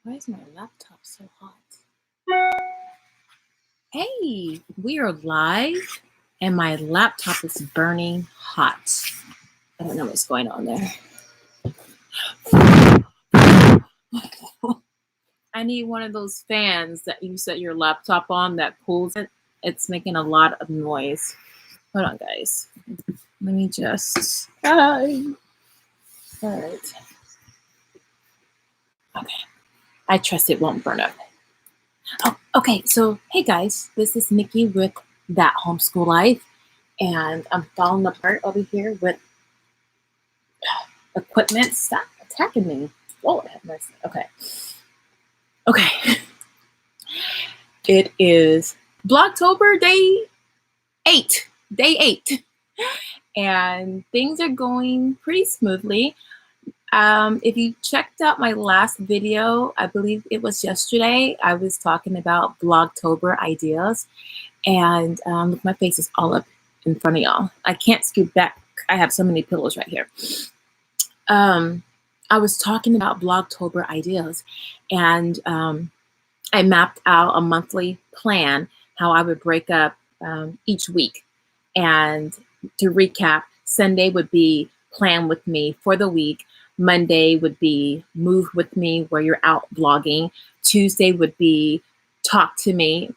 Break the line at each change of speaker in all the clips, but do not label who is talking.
Why is my laptop so hot? Hey, we are live and my laptop is burning hot. I don't know what's going on there. I need one of those fans that you set your laptop on that pulls it. It's making a lot of noise. Hold on, guys. Let me just... All right. Okay. I trust it won't burn up. Oh, okay. So, hey guys, this is Niki with That Homeschool Life, and I'm falling apart over here with equipment. Stop attacking me. Oh, I have mercy. Okay. It is Vlogtober day 8, and things are going pretty smoothly. If you checked out my last video, I believe it was yesterday, I was talking about Vlogtober ideas, and look, my face is all up in front of y'all. I can't scoot back. I have so many pillows right here. I was talking about Vlogtober ideas, and I mapped out a monthly plan, how I would break up each week. And to recap, Sunday would be plan with me for the week. Monday would be move with me, where you're out vlogging. Tuesday would be talk to me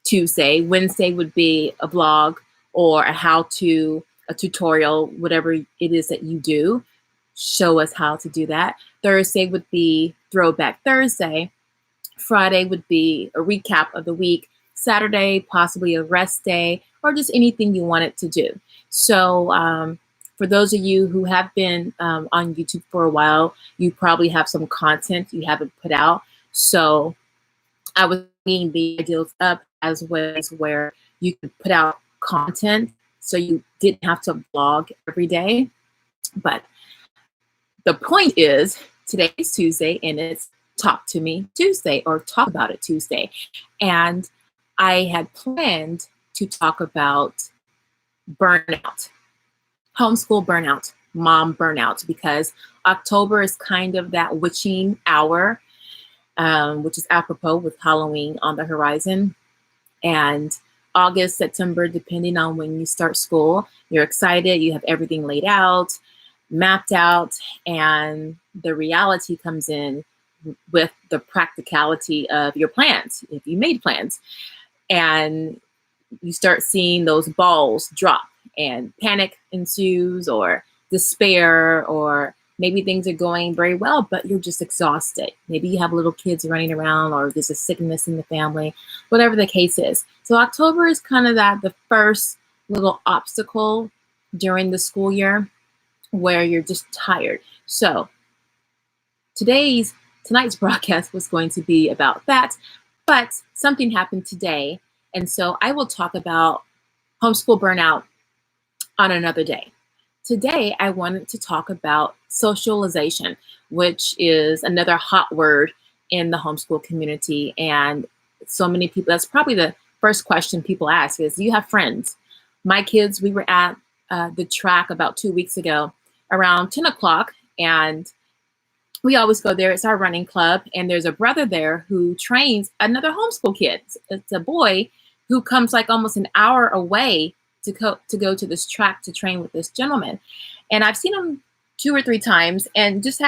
Tuesday. Wednesday would be a vlog or a how-to, a tutorial, whatever it is that you do. Show us how to do that. Thursday would be Throwback Thursday. Friday would be a recap of the week. Saturday, possibly a rest day, or just anything you wanted to do. So for those of you who have been on YouTube for a while, you probably have some content you haven't put out. So I was bringing the ideas up as well as where you could put out content so you didn't have to vlog every day. But the point is, today is Tuesday and it's Talk to Me Tuesday, or Talk About It Tuesday. And I had planned to talk about burnout, homeschool burnout, mom burnout, because October is kind of that witching hour, which is apropos with Halloween on the horizon. And August, September, depending on when you start school, you're excited, you have everything laid out, mapped out, and the reality comes in with the practicality of your plans, if you made plans. And you start seeing those balls drop and panic ensues, or despair, or maybe things are going very well, but you're just exhausted. Maybe you have little kids running around, or there's a sickness in the family, whatever the case is. So October is kind of the first little obstacle during the school year where you're just tired. So tonight's broadcast was going to be about that, but something happened today. And so I will talk about homeschool burnout on another day. Today, I wanted to talk about socialization, which is another hot word in the homeschool community. And so many people, that's probably the first question people ask is, do you have friends? My kids, we were at the track about 2 weeks ago around 10 o'clock, and we always go there. It's our running club. And there's a brother there who trains another homeschool kid. It's a boy who comes like almost an hour away to go to this track to train with this gentleman. And I've seen him 2 or 3 times. And just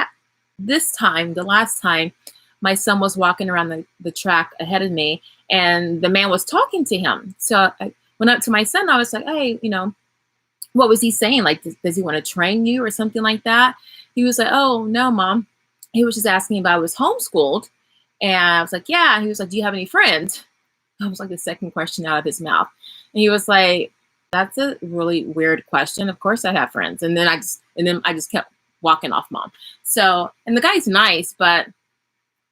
this time, the last time, my son was walking around the track ahead of me, and the man was talking to him. So I went up to my son. I was like, hey, what was he saying? Like, does he want to train you or something like that? He was like, oh, no, Mom. He was just asking if I was homeschooled. And I was like, yeah. He was like, do you have any friends? That was like the second question out of his mouth. And he was like, that's a really weird question. Of course I have friends. And then I just kept walking off, Mom. So, and the guy's nice, but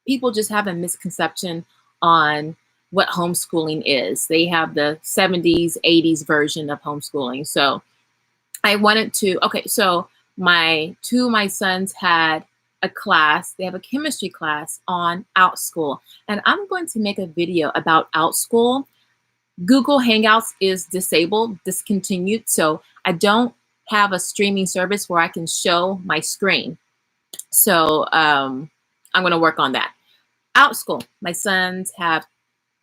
people just have a misconception on what homeschooling is. They have the 70s, 80s version of homeschooling. So I wanted to, so two of my sons had a class. They have a chemistry class on Outschool. And I'm going to make a video about Outschool. Google Hangouts is discontinued. So I don't have a streaming service where I can show my screen. So I'm going to work on that. Outschool. My sons have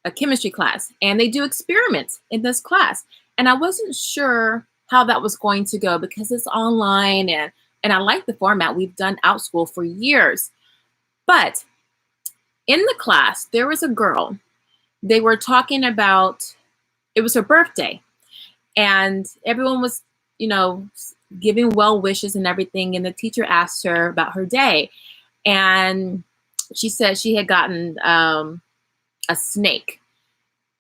a chemistry class, and they do experiments in this class. And I wasn't sure how that was going to go because it's online, and I like the format. We've done Outschool for years. But in the class, there was a girl. They were talking about, it was her birthday, and everyone was, giving well wishes and everything. And the teacher asked her about her day, and she said she had gotten a snake,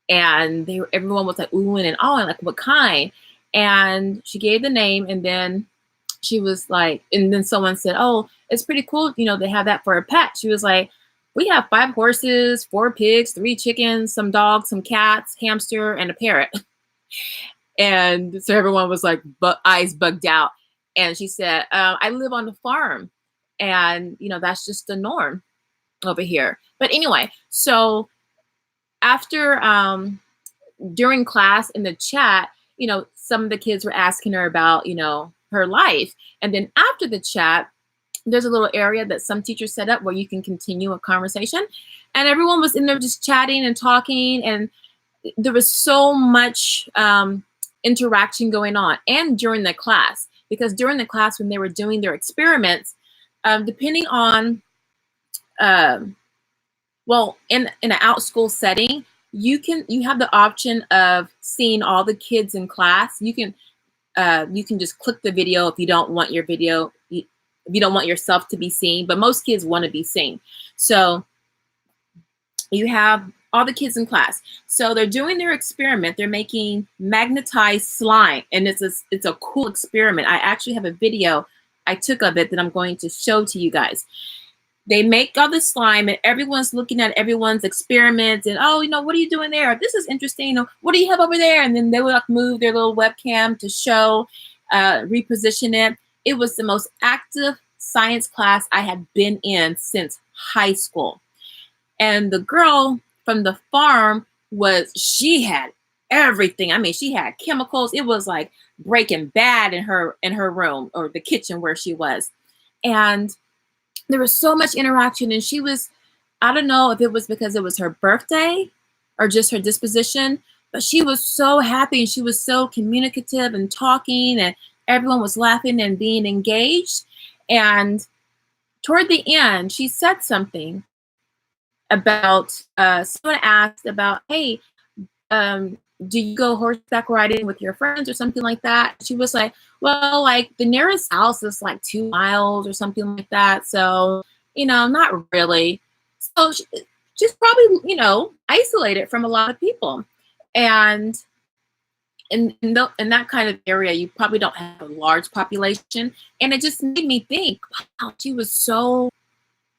and everyone was like ooh and oh, and like what kind? And she gave the name, and then she was like, and then someone said, oh, it's pretty cool, they have that for a pet. She was like, we have 5 horses, 4 pigs, 3 chickens, some dogs, some cats, hamster, and a parrot. And so everyone was like, eyes bugged out. And she said, I live on the farm, and that's just the norm over here. But anyway, so after during class in the chat, some of the kids were asking her about, her life. And then after the chat, there's a little area that some teachers set up where you can continue a conversation. And everyone was in there just chatting and talking. And there was so much interaction going on. And during the class, because during the class when they were doing their experiments, depending on, well, in an Outschool setting, you have the option of seeing all the kids in class. You can just click the video if you don't want your video, if you don't want yourself to be seen, but most kids want to be seen. So you have all the kids in class. So they're doing their experiment. They're making magnetized slime, and it's a cool experiment. I actually have a video I took of it that I'm going to show to you guys. They make all the slime, and everyone's looking at everyone's experiments, and oh, what are you doing there? This is interesting. What do you have over there? And then they would like move their little webcam to show, reposition it. It was the most active science class I had been in since high school. And the girl from the farm she had everything. I mean, she had chemicals. It was like Breaking Bad in her room, or the kitchen where she was. And there was so much interaction, and she was, I don't know if it was because it was her birthday or just her disposition, but she was so happy, and she was so communicative and talking, and everyone was laughing and being engaged. And toward the end, she said something about, someone asked about, hey, do you go horseback riding with your friends or something like that? She was like, well, like the nearest house is like 2 miles or something like that. So, not really. So she's probably, isolated from a lot of people. And in that kind of area, you probably don't have a large population. And it just made me think, wow, she was so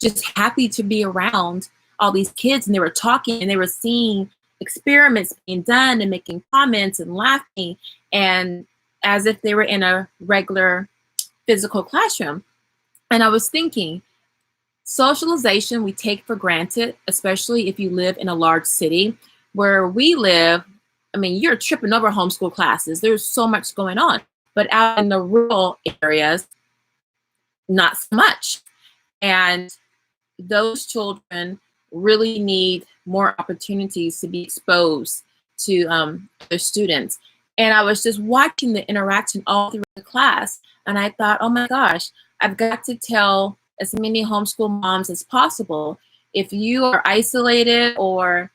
just happy to be around all these kids, and they were talking, and they were seeing experiments being done and making comments and laughing, and as if they were in a regular physical classroom. And I was thinking, socialization we take for granted, especially if you live in a large city. Where we live, I mean, you're tripping over homeschool classes. There's so much going on. But out in the rural areas, not so much. And those children really need more opportunities to be exposed to their students. And I was just watching the interaction all through the class, and I thought, oh my gosh, I've got to tell as many homeschool moms as possible, if you are isolated, or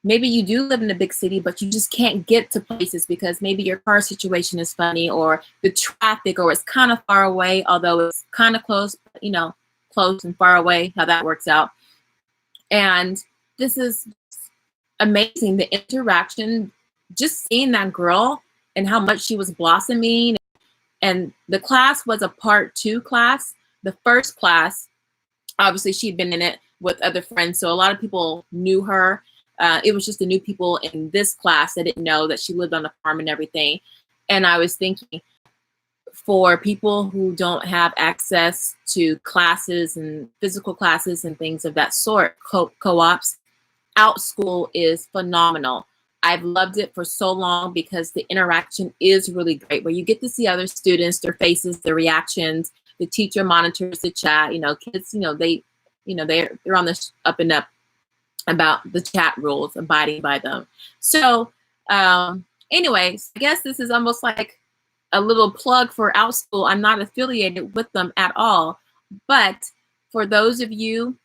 maybe you do live in a big city, but you just can't get to places because maybe your car situation is funny, or the traffic, or it's kind of far away, although it's kind of close, but, close and far away, how that works out. And this is amazing, the interaction, just seeing that girl and how much she was blossoming. And the class was a part 2 class. The first class, obviously she'd been in it with other friends, so a lot of people knew her. It was just the new people in this class that didn't know that she lived on a farm and everything. And I was thinking, for people who don't have access to classes and physical classes and things of that sort, co-ops, Outschool is phenomenal. I've loved it for so long because the interaction is really great, where you get to see other students, their faces, their reactions. The teacher monitors the chat. Kids, they're on this up and up about the chat rules, abiding by them. So anyways, I guess this is almost like a little plug for Outschool. I'm not affiliated with them at all, but for those of you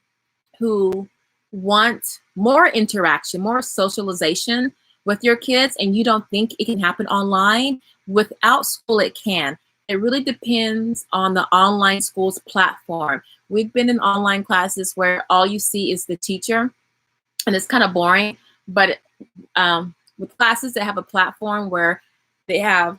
who want more interaction, more socialization with your kids, and you don't think it can happen online, with Outschool it can. It really depends on the online school's platform. We've been in online classes where all you see is the teacher, and it's kind of boring, but with classes that have a platform where they have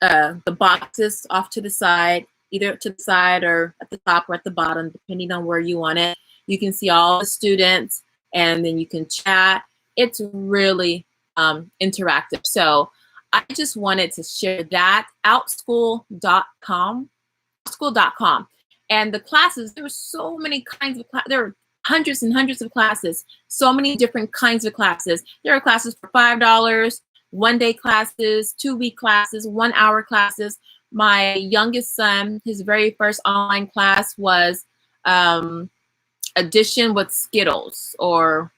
the boxes off to the side, either to the side or at the top or at the bottom, depending on where you want it. You can see all the students, and then you can chat. It's really interactive. So I just wanted to share that. Outschool.com. Outschool.com. And the classes, there were so many kinds of classes. There were hundreds and hundreds of classes, so many different kinds of classes. There are classes for $5, one-day classes, 2-week classes, 1-hour classes. My youngest son, his very first online class was addition with Skittles or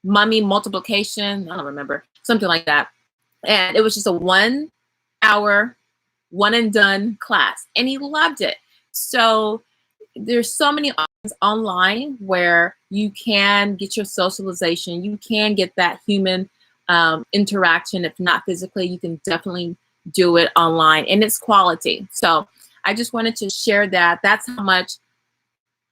mummy multiplication. I don't remember, something like that. And it was just a 1-hour, one and done class, and he loved it. So there's so many options online where you can get your socialization, you can get that human interaction. If not physically, you can definitely do it online, and it's quality. So I just wanted to share that. That's how much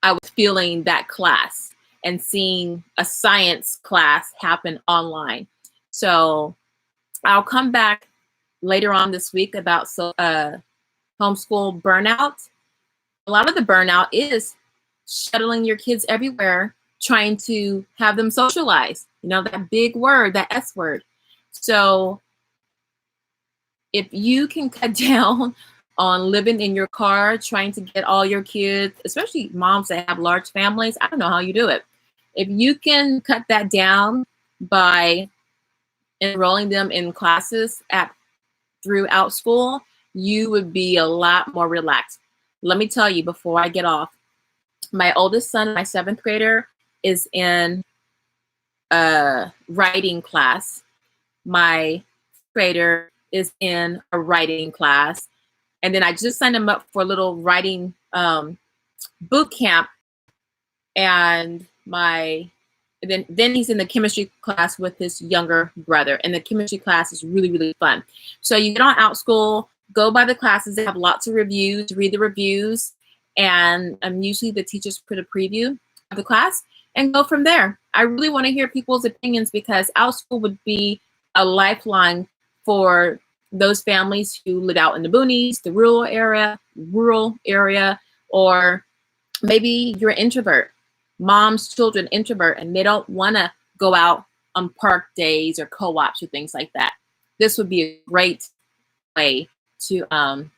I was feeling that class and seeing a science class happen online. So I'll come back later on this week about homeschool burnout. A lot of the burnout is shuttling your kids everywhere, trying to have them socialize. That big word, that S word. So if you can cut down on living in your car, trying to get all your kids, especially moms that have large families, I don't know how you do it. If you can cut that down by enrolling them in classes through Outschool, you would be a lot more relaxed. Let me tell you before I get off, my oldest son, my 7th grader, is in a writing class. My grader is in a writing class. And then I just signed him up for a little writing boot camp. And then he's in the chemistry class with his younger brother. And the chemistry class is really, really fun. So you get on Outschool, go by the classes. They have lots of reviews, read the reviews. And usually the teachers put a preview of the class and go from there. I really want to hear people's opinions, because Outschool would be a lifeline for those families who live out in the boonies, the rural area, or maybe you're an introvert, mom's children introvert, and they don't want to go out on park days or co-ops or things like that. This would be a great way to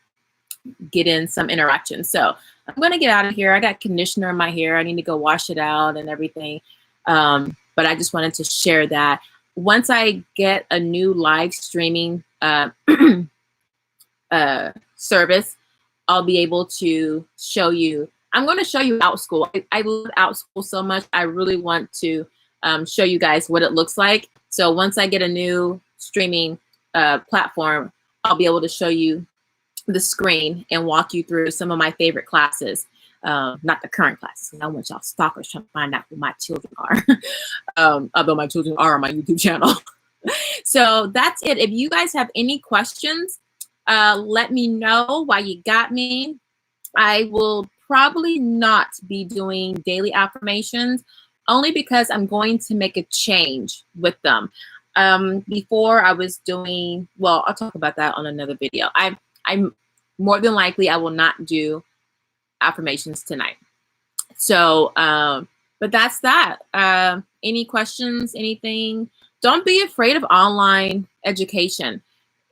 get in some interaction. So I'm going to get out of here. I got conditioner in my hair. I need to go wash it out and everything. But I just wanted to share that. Once I get a new live streaming service, I'll be able to show you. I'm going to show you Outschool. I love Outschool so much. I really want to show you guys what it looks like. So once I get a new streaming platform, I'll be able to show you the screen and walk you through some of my favorite classes. Not the current classes. I want y'all stalkers trying to find out who my children are. Although my children are on my YouTube channel. So that's it. If you guys have any questions, let me know while you got me. I will probably not be doing daily affirmations, only because I'm going to make a change with them. Before I was doing, well, I'll talk about that on another video. I'm more than likely I will not do affirmations tonight. So, but that's that. Any questions, anything? Don't be afraid of online education.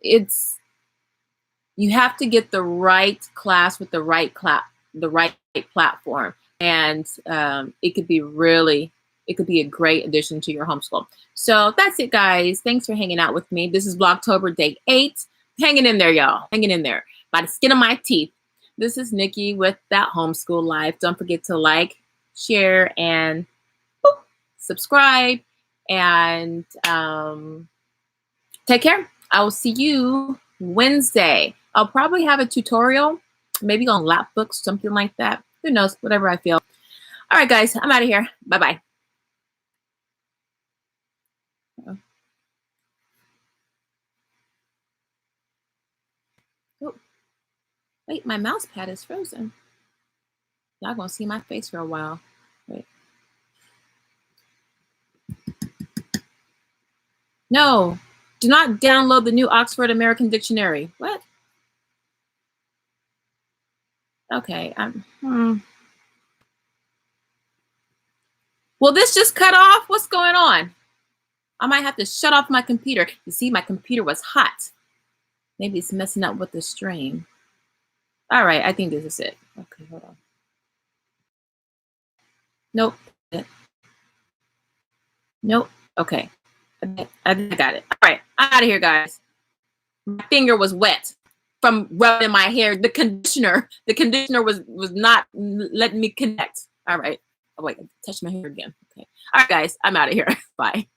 You have to get the right class with the right platform, and it could be a great addition to your homeschool. So that's it, guys. Thanks for hanging out with me. This is Vlogtober day 8. Hanging in there, y'all. Hanging in there by the skin of my teeth. This is Nikki with That Homeschool Life. Don't forget to like, share, and boop, subscribe. And take care. I will see you Wednesday. I'll probably have a tutorial, maybe on lap books, something like that. Who knows? Whatever I feel. All right, guys, I'm out of here. Bye-bye. Oh, wait, my mouse pad is frozen. Y'all gonna see my face for a while. Wait. No, do not download the new Oxford American Dictionary. What? Okay. Will this just cut off? What's going on? I might have to shut off my computer. You see, my computer was hot. Maybe it's messing up with the stream. All right, I think this is it. Okay, hold on. Nope. Nope. Okay. I got it. All right, I'm out of here, guys. My finger was wet from rubbing my hair. The conditioner was not letting me connect. All right. Oh, wait, touch my hair again. Okay. All right, guys, I'm out of here. Bye.